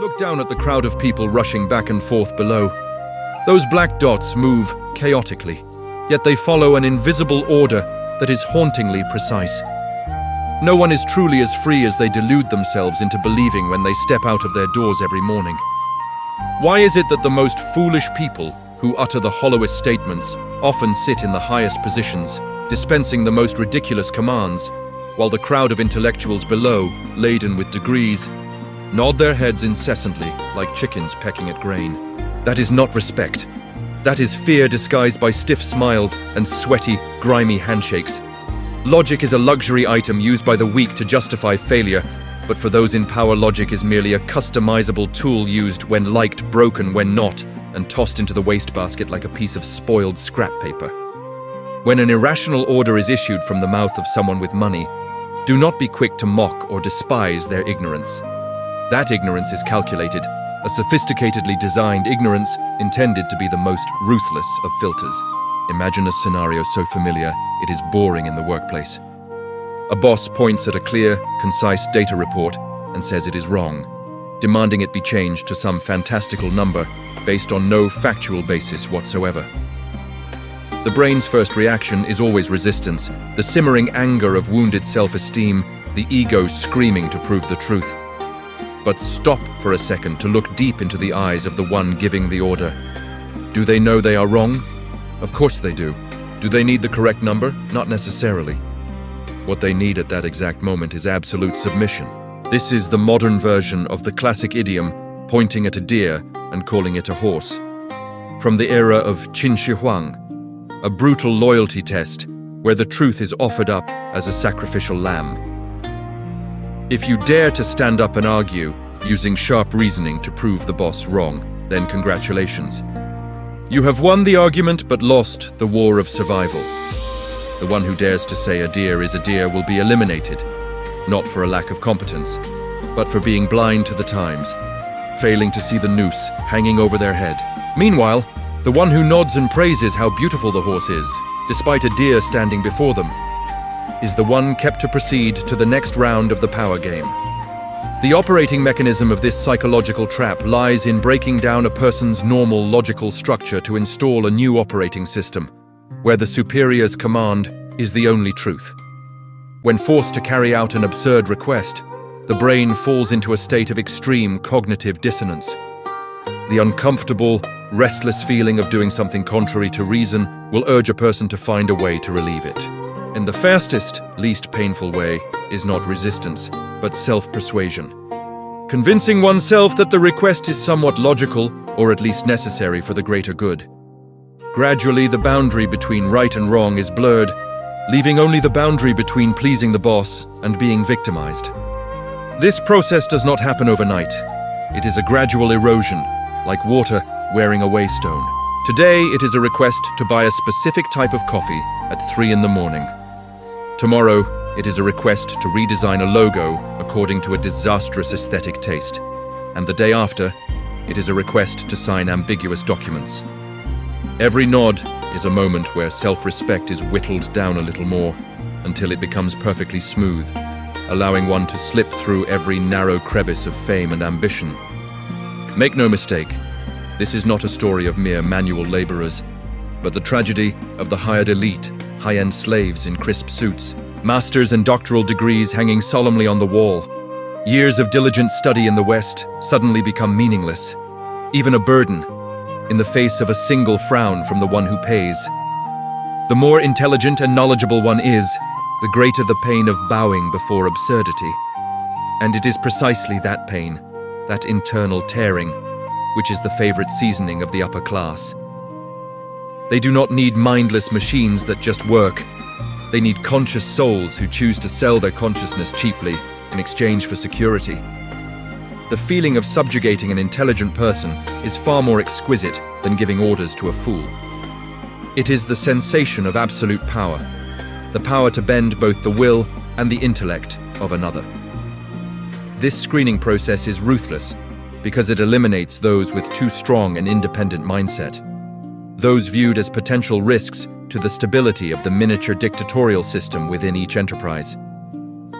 Look down at the crowd of people rushing back and forth below. Those black dots move chaotically, yet they follow an invisible order that is hauntingly precise. No one is truly as free as they delude themselves into believing when they step out of their doors every morning. Why is it that the most foolish people who utter the hollowest statements often sit in the highest positions, dispensing the most ridiculous commands, while the crowd of intellectuals below, laden with degrees, nod their heads incessantly like chickens pecking at grain? That is not respect. That is fear disguised by stiff smiles and sweaty, grimy handshakes. Logic is a luxury item used by the weak to justify failure, but for those in power, logic is merely a customizable tool used when liked, broken when not, and tossed into the wastebasket like a piece of spoiled scrap paper. When an irrational order is issued from the mouth of someone with money, do not be quick to mock or despise their ignorance. That ignorance is calculated, a sophisticatedly designed ignorance intended to be the most ruthless of filters. Imagine a scenario so familiar, it is boring in the workplace. A boss points at a clear, concise data report and says it is wrong, demanding it be changed to some fantastical number based on no factual basis whatsoever. The brain's first reaction is always resistance, the simmering anger of wounded self-esteem, the ego screaming to prove the truth. But stop for a second to look deep into the eyes of the one giving the order. Do they know they are wrong? Of course they do. Do they need the correct number? Not necessarily. What they need at that exact moment is absolute submission. This is the modern version of the classic idiom, pointing at a deer and calling it a horse. From the era of Qin Shi Huang, a brutal loyalty test where the truth is offered up as a sacrificial lamb. If you dare to stand up and argue, using sharp reasoning to prove the boss wrong, then congratulations. You have won the argument but lost the war of survival. The one who dares to say a deer is a deer will be eliminated, not for a lack of competence, but for being blind to the times, failing to see the noose hanging over their head. Meanwhile, the one who nods and praises how beautiful the horse is, despite a deer standing before them, is the one kept to proceed to the next round of the power game. The operating mechanism of this psychological trap lies in breaking down a person's normal logical structure to install a new operating system, where the superior's command is the only truth. When forced to carry out an absurd request, the brain falls into a state of extreme cognitive dissonance. The uncomfortable, restless feeling of doing something contrary to reason will urge a person to find a way to relieve it. And the fastest, least painful way is not resistance, but self-persuasion. Convincing oneself that the request is somewhat logical, or at least necessary for the greater good. Gradually, the boundary between right and wrong is blurred, leaving only the boundary between pleasing the boss and being victimized. This process does not happen overnight. It is a gradual erosion, like water wearing away stone. Today, it is a request to buy a specific type of coffee at 3 in the morning. Tomorrow, it is a request to redesign a logo according to a disastrous aesthetic taste. And the day after, it is a request to sign ambiguous documents. Every nod is a moment where self-respect is whittled down a little more until it becomes perfectly smooth, allowing one to slip through every narrow crevice of fame and ambition. Make no mistake, this is not a story of mere manual laborers, but the tragedy of the hired elite, high-end slaves in crisp suits, masters and doctoral degrees hanging solemnly on the wall. Years of diligent study in the West suddenly become meaningless, even a burden, in the face of a single frown from the one who pays. The more intelligent and knowledgeable one is, the greater the pain of bowing before absurdity. And it is precisely that pain, that internal tearing, which is the favorite seasoning of the upper class. They do not need mindless machines that just work. They need conscious souls who choose to sell their consciousness cheaply in exchange for security. The feeling of subjugating an intelligent person is far more exquisite than giving orders to a fool. It is the sensation of absolute power, the power to bend both the will and the intellect of another. This screening process is ruthless because it eliminates those with too strong an independent mindset, those viewed as potential risks to the stability of the miniature dictatorial system within each enterprise.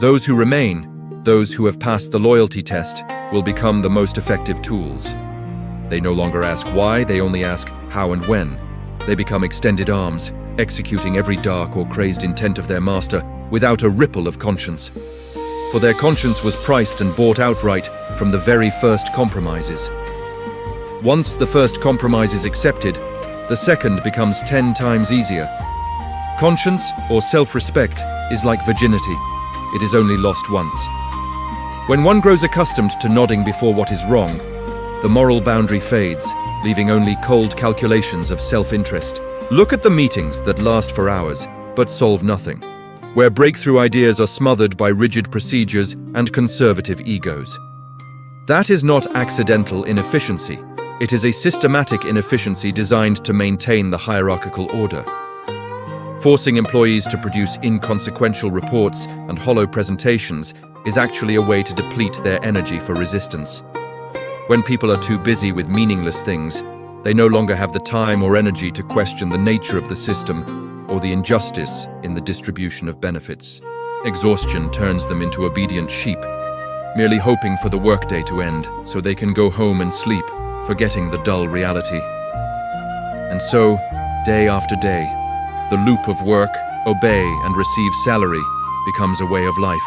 Those who remain, those who have passed the loyalty test will become the most effective tools. They no longer ask why, they only ask how and when. They become extended arms, executing every dark or crazed intent of their master without a ripple of conscience. For their conscience was priced and bought outright from the very first compromises. Once the first compromise is accepted, the second becomes 10 times easier. Conscience, or self-respect, is like virginity. It is only lost once. When one grows accustomed to nodding before what is wrong, the moral boundary fades, leaving only cold calculations of self-interest. Look at the meetings that last for hours, but solve nothing, where breakthrough ideas are smothered by rigid procedures and conservative egos. That is not accidental inefficiency. It is a systematic inefficiency designed to maintain the hierarchical order. Forcing employees to produce inconsequential reports and hollow presentations is actually a way to deplete their energy for resistance. When people are too busy with meaningless things, they no longer have the time or energy to question the nature of the system or the injustice in the distribution of benefits. Exhaustion turns them into obedient sheep, merely hoping for the workday to end so they can go home and sleep, forgetting the dull reality. And so, day after day, the loop of work, obey, and receive salary becomes a way of life,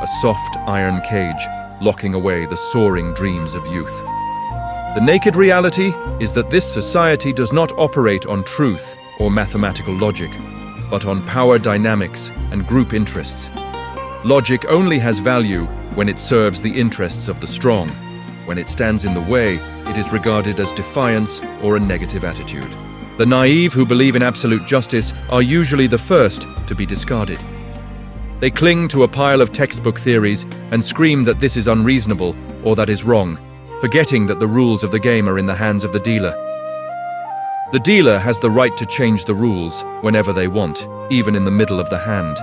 a soft iron cage locking away the soaring dreams of youth. The naked reality is that this society does not operate on truth or mathematical logic, but on power dynamics and group interests. Logic only has value when it serves the interests of the strong. When it stands in the way, it is regarded as defiance or a negative attitude. The naive who believe in absolute justice are usually the first to be discarded. They cling to a pile of textbook theories and scream that this is unreasonable or that is wrong, forgetting that the rules of the game are in the hands of the dealer. The dealer has the right to change the rules whenever they want, even in the middle of the hand.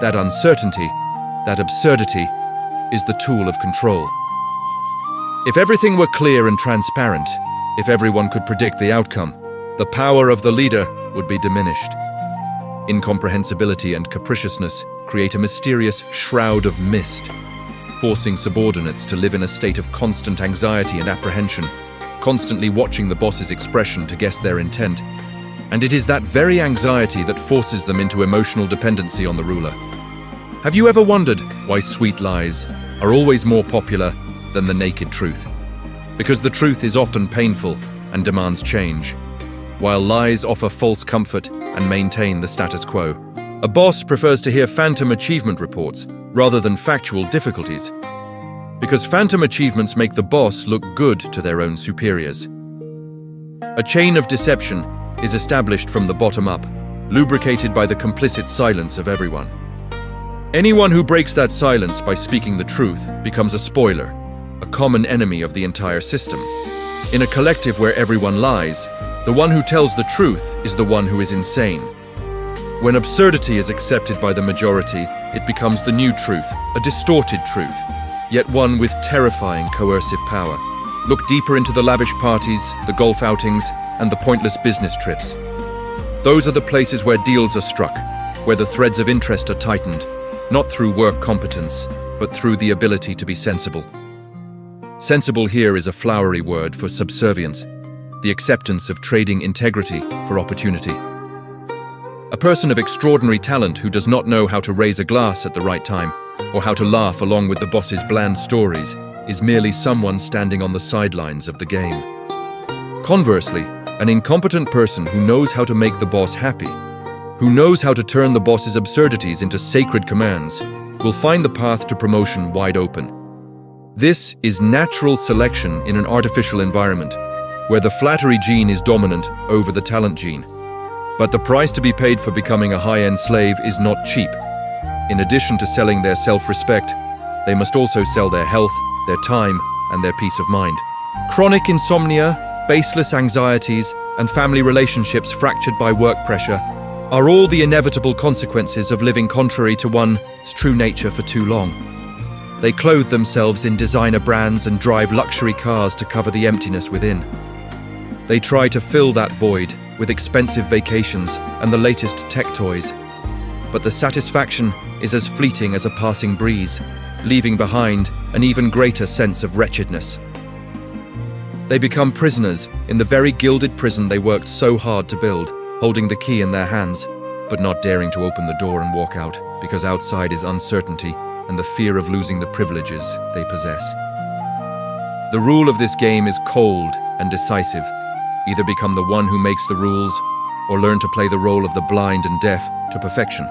That uncertainty, that absurdity, is the tool of control. If everything were clear and transparent, if everyone could predict the outcome, the power of the leader would be diminished. Incomprehensibility and capriciousness create a mysterious shroud of mist, forcing subordinates to live in a state of constant anxiety and apprehension, constantly watching the boss's expression to guess their intent. And it is that very anxiety that forces them into emotional dependency on the ruler. Have you ever wondered why sweet lies are always more popular than the naked truth? Because the truth is often painful and demands change, while lies offer false comfort and maintain the status quo. A boss prefers to hear phantom achievement reports rather than factual difficulties, because phantom achievements make the boss look good to their own superiors. A chain of deception is established from the bottom up, lubricated by the complicit silence of everyone. Anyone who breaks that silence by speaking the truth becomes a spoiler, a common enemy of the entire system. In a collective where everyone lies, the one who tells the truth is the one who is insane. When absurdity is accepted by the majority, it becomes the new truth, a distorted truth, yet one with terrifying coercive power. Look deeper into the lavish parties, the golf outings, and the pointless business trips. Those are the places where deals are struck, where the threads of interest are tightened, not through work competence, but through the ability to be sensible. Sensible here is a flowery word for subservience, the acceptance of trading integrity for opportunity. A person of extraordinary talent who does not know how to raise a glass at the right time, or how to laugh along with the boss's bland stories, is merely someone standing on the sidelines of the game. Conversely, an incompetent person who knows how to make the boss happy, who knows how to turn the boss's absurdities into sacred commands, will find the path to promotion wide open. This is natural selection in an artificial environment, where the flattery gene is dominant over the talent gene. But the price to be paid for becoming a high-end slave is not cheap. In addition to selling their self-respect, they must also sell their health, their time, and their peace of mind. Chronic insomnia, baseless anxieties, and family relationships fractured by work pressure are all the inevitable consequences of living contrary to one's true nature for too long. They clothe themselves in designer brands and drive luxury cars to cover the emptiness within. They try to fill that void with expensive vacations and the latest tech toys. But the satisfaction is as fleeting as a passing breeze. leaving behind an even greater sense of wretchedness. They become prisoners in the very gilded prison they worked so hard to build, holding the key in their hands, but not daring to open the door and walk out, because outside is uncertainty and the fear of losing the privileges they possess. The rule of this game is cold and decisive. Either become the one who makes the rules, or learn to play the role of the blind and deaf to perfection.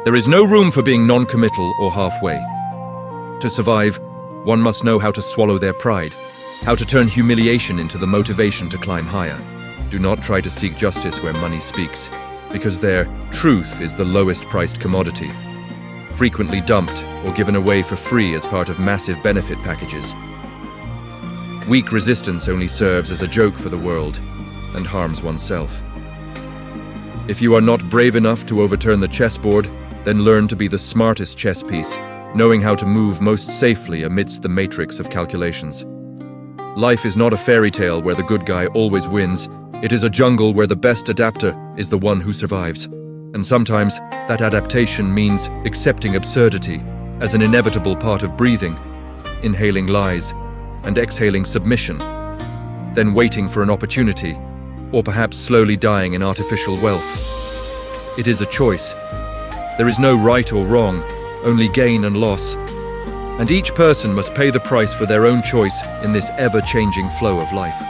There is no room for being non-committal or halfway. To survive, one must know how to swallow their pride, how to turn humiliation into the motivation to climb higher. Do not try to seek justice where money speaks, because there, truth is the lowest priced commodity, frequently dumped or given away for free as part of massive benefit packages. Weak resistance only serves as a joke for the world and harms oneself. If you are not brave enough to overturn the chessboard, then learn to be the smartest chess piece, knowing how to move most safely amidst the matrix of calculations. Life is not a fairy tale where the good guy always wins. It is a jungle where the best adapter is the one who survives. And sometimes that adaptation means accepting absurdity as an inevitable part of breathing, inhaling lies, and exhaling submission, then waiting for an opportunity, or perhaps slowly dying in artificial wealth. It is a choice. There is no right or wrong, only gain and loss. And each person must pay the price for their own choice in this ever-changing flow of life.